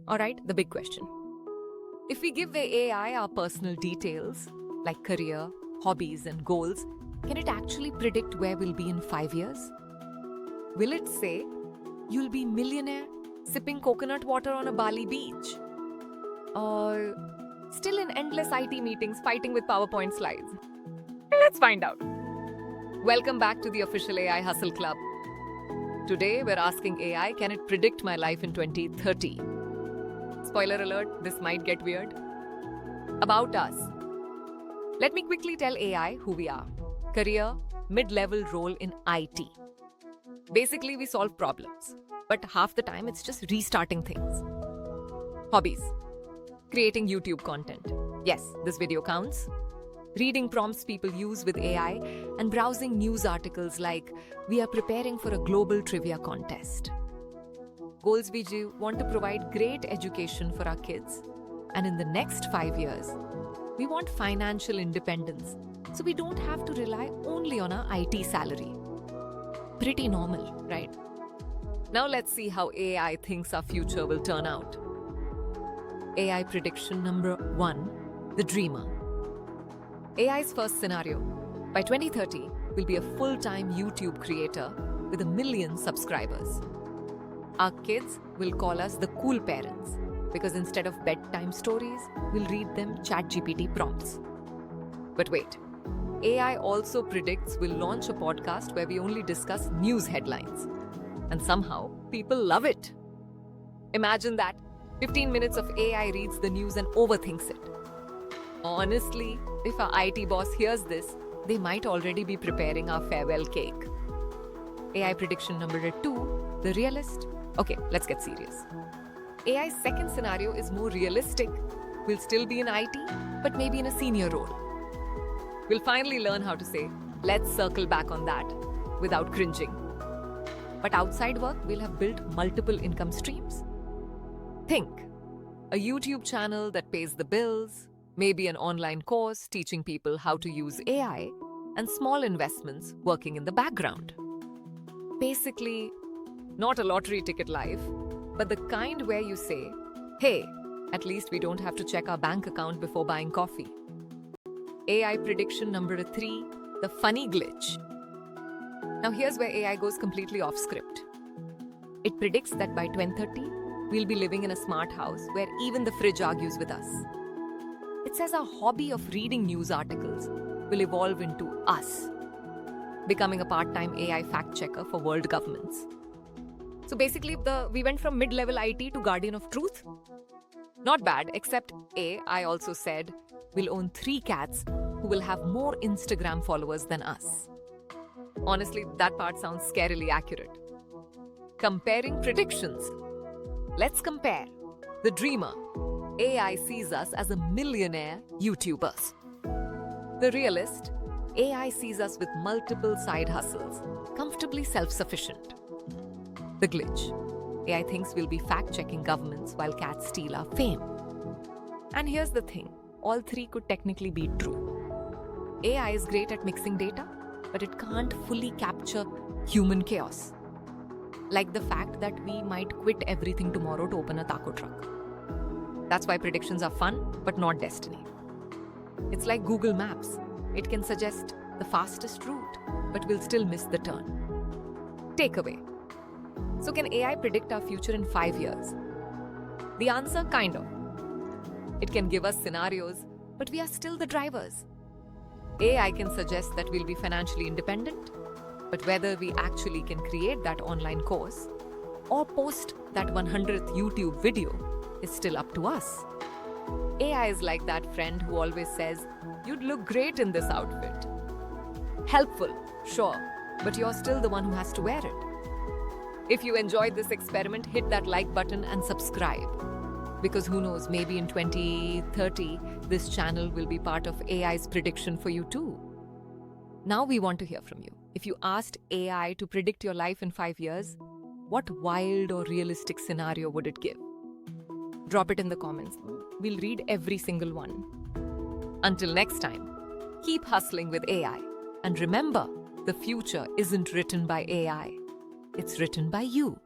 Alright, the big question. If we give the AI our personal details, like career, hobbies, and goals, can it actually predict where we'll be in 5 years? Will it say, you'll be millionaire, sipping coconut water on a Bali beach? Or still in endless IT meetings fighting with PowerPoint slides? Let's find out. Welcome back to the official AI Hustle Club. Today, we're asking AI, can it predict my life in 2030? Spoiler alert, this might get weird. About us. Let me quickly tell AI who we are. Career, mid-level role in IT. Basically, we solve problems, but half the time it's just restarting things. Hobbies. Creating YouTube content. Yes, this video counts. Reading prompts people use with AI and browsing news articles like, we are preparing for a global trivia contest. Goals we do want to provide great education for our kids. And in the next 5 years, we want financial independence so we don't have to rely only on our IT salary. Pretty normal, right? Now let's see how AI thinks our future will turn out. AI prediction number 1, the dreamer. AI's first scenario. By 2030, we'll be a full-time YouTube creator with 1 million subscribers. Our kids will call us the cool parents because instead of bedtime stories, we'll read them ChatGPT prompts. But wait, AI also predicts we'll launch a podcast where we only discuss news headlines. And somehow, people love it. Imagine that. 15 minutes of AI reads the news and overthinks it. Honestly, if our IT boss hears this, they might already be preparing our farewell cake. AI prediction number 2, the realist. Okay, let's get serious. AI's second scenario is more realistic. We'll still be in IT, but maybe in a senior role. We'll finally learn how to say, let's circle back on that, without cringing. But outside work, we'll have built multiple income streams. Think, a YouTube channel that pays the bills, maybe an online course teaching people how to use AI, and small investments working in the background. Basically, not a lottery ticket life, but the kind where you say, hey, at least we don't have to check our bank account before buying coffee. AI prediction number 3, the funny glitch. Now here's where AI goes completely off script. It predicts that by 2030, we'll be living in a smart house where even the fridge argues with us. It says our hobby of reading news articles will evolve into us, becoming a part-time AI fact-checker for world governments. So basically, we went from mid-level IT to guardian of truth. Not bad, except I also said we'll own 3 cats who will have more Instagram followers than us. Honestly, that part sounds scarily accurate. Comparing predictions. Let's compare. The dreamer. AI sees us as a millionaire YouTubers. The realist. AI sees us with multiple side hustles, comfortably self-sufficient. The glitch. AI thinks we'll be fact-checking governments while cats steal our fame. And here's the thing, all 3 could technically be true. AI is great at mixing data, but it can't fully capture human chaos. Like the fact that we might quit everything tomorrow to open a taco truck. That's why predictions are fun, but not destiny. It's like Google Maps. It can suggest the fastest route, but we'll still miss the turn. Takeaway. So can AI predict our future in 5 years? The answer, kind of. It can give us scenarios, but we are still the drivers. AI can suggest that we'll be financially independent, but whether we actually can create that online course or post that 100th YouTube video is still up to us. AI is like that friend who always says, you'd look great in this outfit. Helpful, sure, but you're still the one who has to wear it. If you enjoyed this experiment, hit that like button and subscribe. Because who knows, maybe in 2030, this channel will be part of AI's prediction for you too. Now we want to hear from you. If you asked AI to predict your life in 5 years, what wild or realistic scenario would it give? Drop it in the comments. We'll read every single one. Until next time, keep hustling with AI. And remember, the future isn't written by AI. It's written by you.